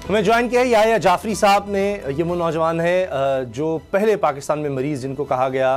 हमें ज्वाइन किया है याया जाफरी साहब ने। ये वो नौजवान है जो पहले पाकिस्तान में मरीज़ जिनको कहा गया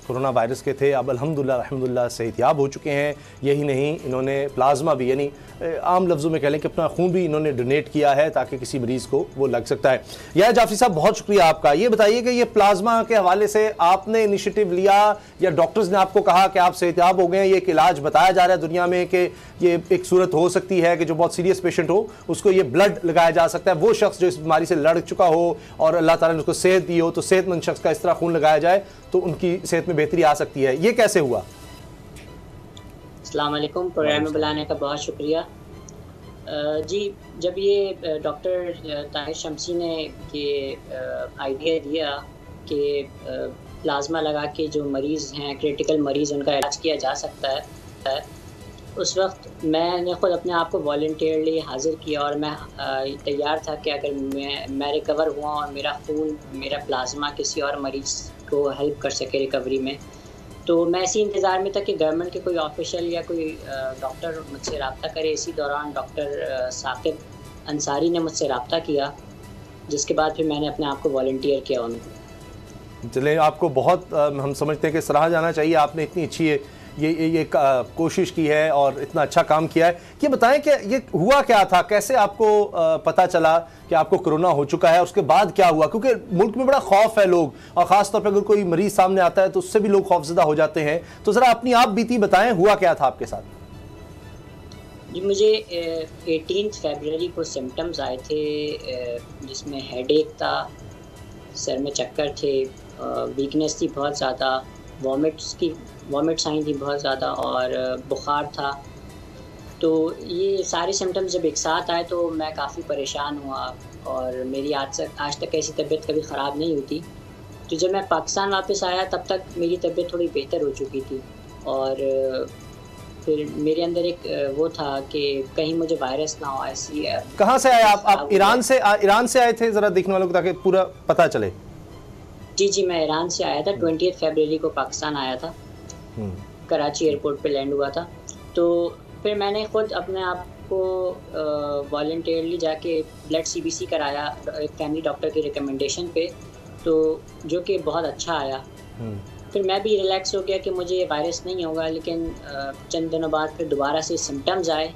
कोरोना वायरस के थे, अब अल्हम्दुलिल्लाह सेहतयाब हो चुके हैं। यही नहीं, इन्होंने प्लाज्मा भी, यानी आम लफ्ज़ों में कह लें कि अपना खून भी इन्होंने डोनेट किया है ताकि किसी मरीज़ को वो लग सकता है। याया जाफरी साहब, बहुत शुक्रिया आपका। ये बताइए कि ये प्लाज्मा के हवाले से आपने इनिशिएटिव लिया या डॉक्टर्स ने आपको कहा कि आप सेहतयाब हो गए? ये एक इलाज बताया जा रहा है दुनिया में कि ये एक सूरत हो सकती है कि जो बहुत सीरियस पेशेंट हो उसको ये ब्लड लगाया जा सकता है। वो शख्स जो इस बीमारी से लड़ चुका हो और अल्लाह ताला ने उसको सेहत दी हो, तो सेहतमंद शख्स का इस तरह खून लगाया जाए तो उनकी सेहत में बेहतरी आ सकती है। ये कैसे हुआ? अस्सलाम वालेकुम, प्रोग्राम में बुलाने का बहुत शुक्रिया। जी, जब ये डॉक्टर ताहिर शमसी ने ये आइडिया दिया कि प्लाज्मा लगा के जो मरीज़ हैं, क्रिटिकल मरीज़, उनका इलाज किया जा सकता है, उस वक्त मैंने ख़ुद अपने आप को वॉलंटियरली हाज़िर किया और मैं तैयार था कि अगर मैं रिकवर हुआ और मेरा खून, मेरा प्लाज्मा किसी और मरीज़ को हेल्प कर सके रिकवरी में, तो मैं इसी इंतज़ार में था कि गवर्नमेंट के कोई ऑफिशियल या कोई डॉक्टर मुझसे रब्ता करे। इसी दौरान डॉक्टर साकिब अंसारी ने मुझसे रब्ता किया, जिसके बाद फिर मैंने अपने आप को वॉलंटियर किया उनको। चले, आपको बहुत हम समझते हैं कि सराहा जाना चाहिए। आपने इतनी अच्छी ये कोशिश की है और इतना अच्छा काम किया है। ये बताएं कि ये हुआ क्या था, कैसे आपको पता चला कि आपको कोरोना हो चुका है? उसके बाद क्या हुआ? क्योंकि मुल्क में बड़ा खौफ है लोग, और ख़ास तौर पर अगर कोई मरीज़ सामने आता है तो उससे भी लोग खौफजदा हो जाते हैं। तो ज़रा अपनी आप बीती बताएं, हुआ क्या था आपके साथ? जी, मुझे 18 फरवरी को सिम्टम्स आए थे, जिसमें हेडेक था, सर में चक्कर थे, वीकनेस थी बहुत ज़्यादा, वॉमिट्स आई थी बहुत ज़्यादा, और बुखार था। तो ये सारे सिम्टम्स जब एक साथ आए तो मैं काफ़ी परेशान हुआ, और मेरी आज तक ऐसी तबीयत कभी ख़राब नहीं हुई थी। तो जब मैं पाकिस्तान वापस आया तब तक मेरी तबीयत थोड़ी बेहतर हो चुकी थी, और फिर मेरे अंदर एक वो था कि कहीं मुझे वायरस ना हो। ऐसी कहाँ से आए आप? ईरान से आए थे? ज़रा देखने वालों को ताकि पूरा पता चले। जी, मैं ईरान से आया था। 20 फरवरी को पाकिस्तान आया था, कराची एयरपोर्ट पे लैंड हुआ था। तो फिर मैंने ख़ुद अपने आप को वॉलंटियरली जाके ब्लड सीबीसी कराया एक फैमिली डॉक्टर की रिकमेंडेशन पे, तो जो कि बहुत अच्छा आया। फिर मैं भी रिलैक्स हो गया कि मुझे ये वायरस नहीं होगा, लेकिन चंद दिनों बाद फिर दोबारा से सिम्टम्स आए।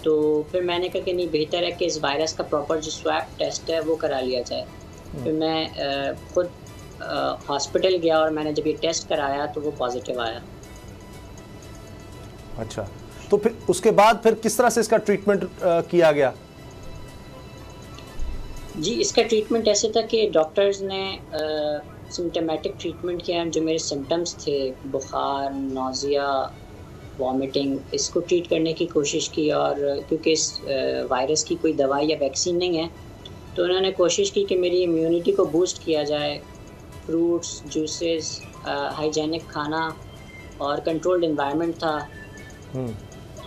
तो फिर मैंने कहा कि नहीं, बेहतर है कि इस वायरस का प्रॉपर जो स्वैब टेस्ट है वो करा लिया जाए। फिर मैं ख़ुद हॉस्पिटल गया और मैंने जब ये टेस्ट कराया तो वो पॉजिटिव आया। अच्छा, तो फिर उसके बाद फिर किस तरह से इसका ट्रीटमेंट किया गया? जी, इसका ट्रीटमेंट ऐसे था कि डॉक्टर्स ने सिम्टोमेटिक ट्रीटमेंट किया। जो मेरे सिम्टम्स थे, बुखार, नौजिया, वॉमिटिंग, इसको ट्रीट करने की कोशिश की। और क्योंकि इस वायरस की कोई दवाई या वैक्सीन नहीं है, तो उन्होंने कोशिश की कि मेरी इम्यूनिटी को बूस्ट किया जाए। फ्रूट्स, जूसेस, हाइजेनिक खाना और कंट्रोल्ड एनवायरनमेंट था।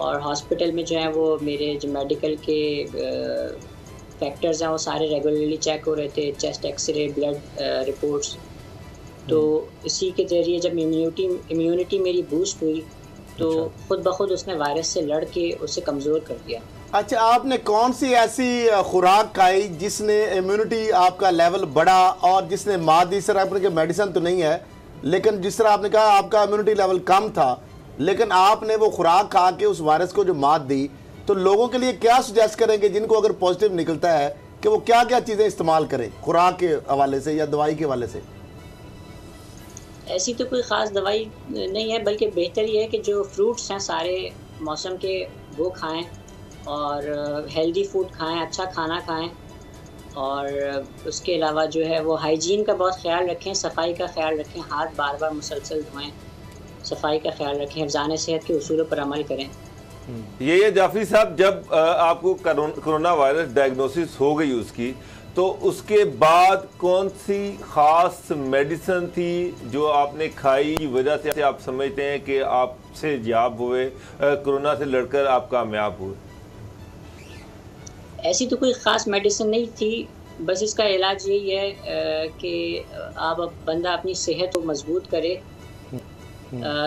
और हॉस्पिटल में जो है वो मेरे जो मेडिकल के फैक्टर्स हैं वो सारे रेगुलरली चेक हो रहे थे, चेस्ट एक्सरे, ब्लड रिपोर्ट्स। तो इसी के ज़रिए जब इम्यूनिटी मेरी बूस्ट हुई तो खुद ब खुद उसने वायरस से लड़ के उसे कमज़ोर कर दिया। अच्छा, आपने कौन सी ऐसी खुराक खाई जिसने इम्यूनिटी आपका लेवल बढ़ा और जिसने मात दी? सर, आपने कहा मेडिसिन तो नहीं है, लेकिन जिस तरह आपने कहा आपका इम्यूनिटी लेवल कम था, लेकिन आपने वो खुराक खा के उस वायरस को जो मात दी, तो लोगों के लिए क्या सुजेस्ट करेंगे जिनको अगर पॉजिटिव निकलता है कि वो क्या क्या चीज़ें इस्तेमाल करें खुराक के हवाले से या दवाई के हवाले से? ऐसी तो कोई ख़ास दवाई नहीं है, बल्कि बेहतर ये है कि जो फ्रूट्स हैं सारे मौसम के वो खाएं, और हेल्दी फूड खाएं, अच्छा खाना खाएं, और उसके अलावा जो है वो हाइजीन का बहुत ख्याल रखें, सफाई का ख्याल रखें, हाथ बार बार मुसलसल धोएं, सफाई का ख्याल रखें, हिफ़्ज़ाने सेहत के उसूलों पर अमल करें। ये जाफरी साहब, जब आपको कोरोना वायरस डायग्नोसिस हो गई उसकी, तो उसके बाद कौन सी ख़ास मेडिसिन थी जो आपने खाई की वजह से आप समझते हैं कि आपसे जाब हुए, कोरोना से लड़कर आप कामयाब हुए? ऐसी तो कोई ख़ास मेडिसिन नहीं थी, बस इसका इलाज यही है कि आप बंदा अपनी सेहत को मजबूत करे,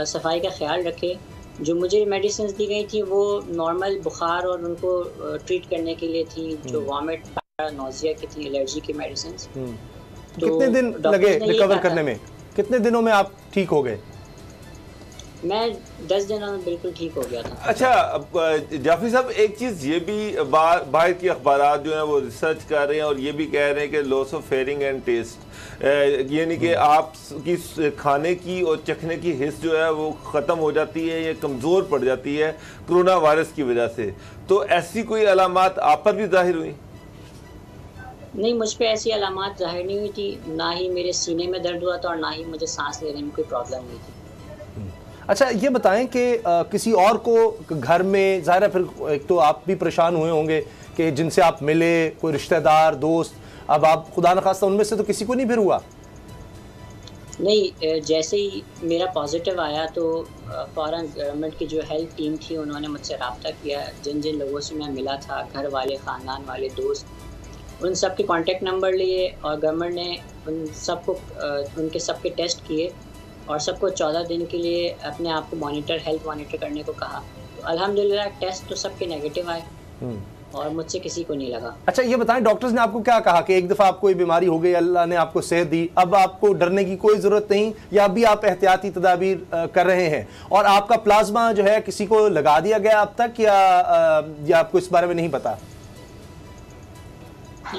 सफाई का ख्याल रखे। जो मुझे मेडिसिन दी गई थी वो नॉर्मल बुखार और उनको ट्रीट करने के लिए थी, जो वॉमिट नोजिया की थी, एलर्जी की मेडिसिन। तो कितने दिन लगे रिकवर करने में? कितने दिनों में आप ठीक हो गए? मैं 10 दिनों में बिल्कुल ठीक हो गया था। अच्छा जाफरी साहब, एक चीज़ ये भी बाहर की अखबारात जो हैं वो रिसर्च कर रहे हैं और ये भी कह रहे हैं कि loss of hearing and taste, यानी कि आपकी खाने की और चखने की हिस्स जो है वो ख़त्म हो जाती है या कमज़ोर पड़ जाती है कोरोना वायरस की वजह से। तो ऐसी कोई अलामात आप पर भी जाहिर हुई? नहीं, मुझ पे ऐसी अलामात जाहिर नहीं हुई थी, ना ही मेरे सीने में दर्द हुआ था और ना ही मुझे सांस लेने में कोई प्रॉब्लम हुई थी। अच्छा, ये बताएं कि किसी और को घर में, ज़ाहिर है फिर एक तो आप भी परेशान हुए होंगे कि जिनसे आप मिले, कोई रिश्तेदार, दोस्त, अब आप खुदा न खास्ता उनमें से तो किसी को नहीं फिर हुआ? नहीं, जैसे ही मेरा पॉजिटिव आया तो फ़ौरन गवर्नमेंट की जो हेल्थ टीम थी उन्होंने मुझसे रब्ता किया। जिन जिन लोगों से मैं मिला था, घर वाले, ख़ानदान वाले, दोस्त, उन सब के कॉन्टेक्ट नंबर लिए और गवर्नमेंट ने उन सबको उनके सबके टेस्ट किए और सबको 14 दिन के लिए अपने आप को हेल्थ मॉनिटर करने को कहा। तो अल्हम्दुलिल्लाह टेस्ट तो सबके नेगेटिव आए और मुझसे किसी को नहीं लगा। अच्छा, ये बताएं डॉक्टर्स ने आपको क्या कहा कि एक दफ़ा आपको ये बीमारी हो गई, अल्लाह ने आपको सेहत दी, अब आपको डरने की कोई ज़रूरत नहीं, या अभी आप एहतियाती तदाबीर कर रहे हैं? और आपका प्लाज्मा जो है किसी को लगा दिया गया अब तक या आपको इस बारे में नहीं पता?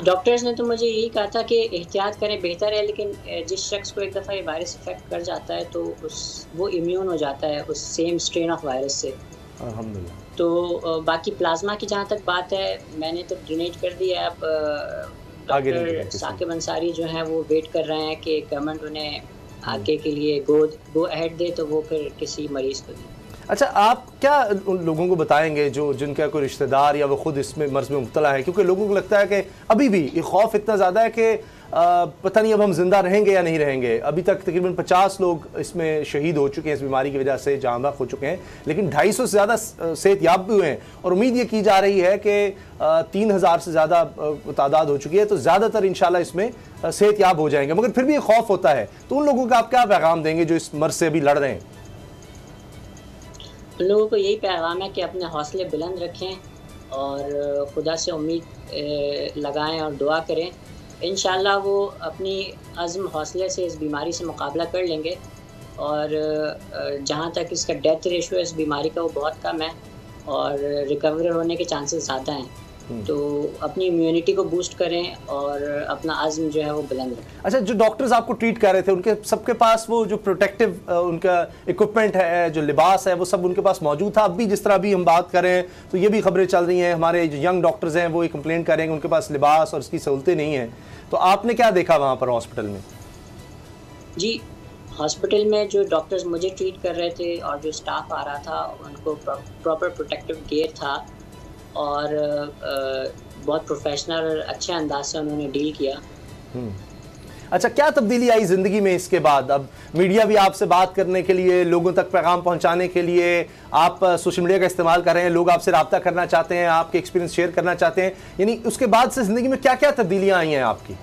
डॉक्टर्स ने तो मुझे यही कहा था कि एहतियात करें, बेहतर है, लेकिन जिस शख्स को एक दफ़ा ये वायरस इफेक्ट कर जाता है तो वो इम्यून हो जाता है उस सेम स्ट्रेन ऑफ वायरस से। अल्हम्दुलिल्लाह। तो बाकी प्लाज्मा की जहाँ तक बात है, मैंने तो डोनेट कर दिया। अब डॉक्टर साकिब अंसारी जो हैं वो वेट कर रहे हैं कि गवर्नमेंट उन्हें आगे के लिए गो अहेड दे तो वो फिर किसी मरीज़ को दे। अच्छा, आप क्या उन लोगों को बताएंगे जो जिनका कोई रिश्तेदार या वो खुद इसमें मर्ज़ में मुब्तला है? क्योंकि लोगों को लगता है कि अभी भी ये खौफ इतना ज़्यादा है कि पता नहीं अब हम जिंदा रहेंगे या नहीं रहेंगे। अभी तक तकरीबन 50 लोग इसमें शहीद हो चुके हैं, इस बीमारी की वजह से जाँ बहक हो चुके हैं, लेकिन 250 से ज़्यादा सेहतयाब भी हुए हैं और उम्मीद ये की जा रही है कि 3000 से ज़्यादा तादाद हो चुकी है, तो ज़्यादातर इंशाल्लाह इसमें सेहतयाब हो जाएंगे। मगर फिर भी ये खौफ होता है, तो उन लोगों का आप क्या पैगाम देंगे जो इस मर्ज़ से अभी लड़ रहे हैं? उन लोगों को यही पैगाम है कि अपने हौसले बुलंद रखें और खुदा से उम्मीद लगाएं और दुआ करें। इंशाल्लाह वो अपनी अज़्म हौसले से इस बीमारी से मुकाबला कर लेंगे और जहाँ तक इसका डेथ रेशो इस बीमारी का वो बहुत कम है और रिकवर होने के चांसेस ज़्यादा हैं। तो अपनी इम्यूनिटी को बूस्ट करें और अपना आज़म जो है वो बुलंद रखें। अच्छा, जो डॉक्टर्स आपको ट्रीट कर रहे थे उनके सबके पास वो जो प्रोटेक्टिव उनका इक्विपमेंट है, जो लिबास है, वो सब उनके पास मौजूद था? अभी जिस तरह अभी हम बात करें तो ये भी खबरें चल रही हैं, हमारे जो यंग डॉक्टर्स हैं वो ये कंप्लेंट कर रहे हैं कि उनके पास लिबास और इसकी सहूलतें नहीं हैं। तो आपने क्या देखा वहाँ पर हॉस्पिटल में? जी, हॉस्पिटल में जो डॉक्टर्स मुझे ट्रीट कर रहे थे और जो स्टाफ आ रहा था उनको प्रॉपर प्रोटेक्टिव गियर था और बहुत प्रोफेशनल और अच्छे अंदाज से उन्होंने डील किया। अच्छा, क्या तब्दीली आई ज़िंदगी में इसके बाद? अब मीडिया भी आपसे बात करने के लिए, लोगों तक पैगाम पहुंचाने के लिए आप सोशल मीडिया का इस्तेमाल कर रहे हैं, लोग आपसे रब्ता करना चाहते हैं, आपके एक्सपीरियंस शेयर करना चाहते हैं, यानी उसके बाद से ज़िंदगी में क्या क्या तब्दीलियाँ आई हैं आपकी?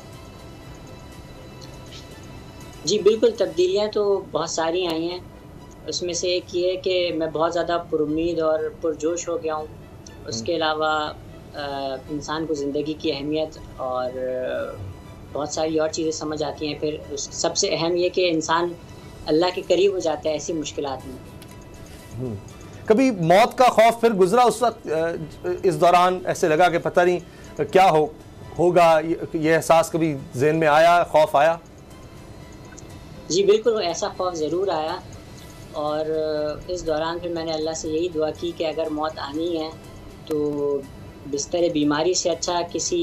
जी बिल्कुल, तब्दीलियाँ तो बहुत सारी आई हैं। उसमें से एक ये है कि मैं बहुत ज़्यादा पुरुम्मीद और पुरजोश हो गया हूँ। उसके अलावा इंसान को ज़िंदगी की अहमियत और बहुत सारी और चीज़ें समझ आती हैं। फिर सबसे अहम ये कि इंसान अल्लाह के करीब हो जाता है ऐसी मुश्किलात में। कभी मौत का खौफ फिर गुजरा उस वक्त, इस दौरान ऐसे लगा कि पता नहीं क्या होगा, ये एहसास कभी ज़हन में आया, खौफ आया? जी बिल्कुल, ऐसा खौफ ज़रूर आया और इस दौरान फिर मैंने अल्लाह से यही दुआ की कि अगर मौत आनी है तो बिस्तर बीमारी से अच्छा किसी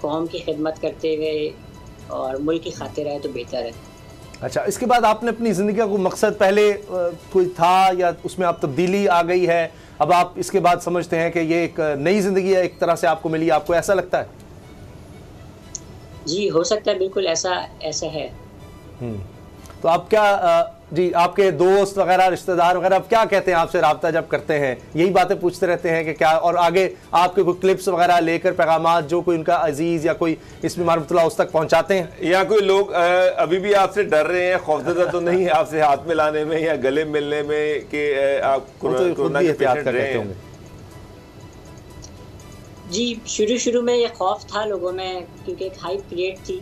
कौम की खिदमत करते हुए और मुल्क की खातिर है तो बेहतर है। अच्छा, इसके बाद आपने अपनी ज़िंदगी का कोई मकसद पहले कोई था या उसमें आप तब्दीली आ गई है, अब आप इसके बाद समझते हैं कि ये एक नई ज़िंदगी है, एक तरह से आपको मिली, आपको ऐसा लगता है? जी हो सकता है, बिल्कुल ऐसा है। तो आप क्या जी, आपके दोस्त वगैरह, रिश्तेदार वगैरह अब क्या कहते हैं आपसे रब्ता जब करते हैं? यही बातें पूछते रहते हैं कि क्या, और आगे आपके कोई क्लिप्स वगैरह लेकर पैगामात जो कोई उनका अजीज़ या कोई इस बीमार मुब्तला उस तक पहुंचाते हैं? या कोई लोग अभी भी आपसे डर रहे हैं, खौफजदा तो नहीं है आपसे हाथ मिलाने में या गले मिलने में कि आप कोरोना के पेशेंट रहे हैं? जी, शुरू में ये खौफ था लोगों में क्योंकि एक हाइप क्रिएट थी।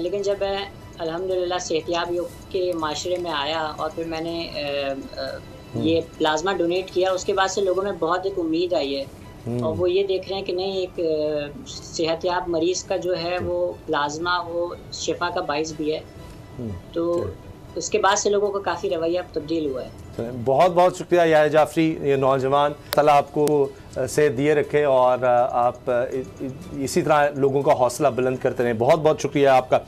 लेकिन जब मैं अल्हम्दुलिल्लाह सेहतियाब युग के माशरे में आया और फिर मैंने ये प्लाज्मा डोनेट किया, उसके बाद से लोगों में बहुत एक उम्मीद आई है और वो ये देख रहे हैं कि नहीं, एक सेहतियाब मरीज़ का जो है वो प्लाज्मा वो शिफा का बाइस भी है। तो उसके बाद से लोगों का काफ़ी रवैया तब्दील हुआ है। बहुत बहुत शुक्रिया याहिया जाफरी, ये नौजवान, अल्लाह आपको सेहत दिए रखे और आप इसी तरह लोगों का हौसला बुलंद करते रहें। बहुत बहुत शुक्रिया आपका।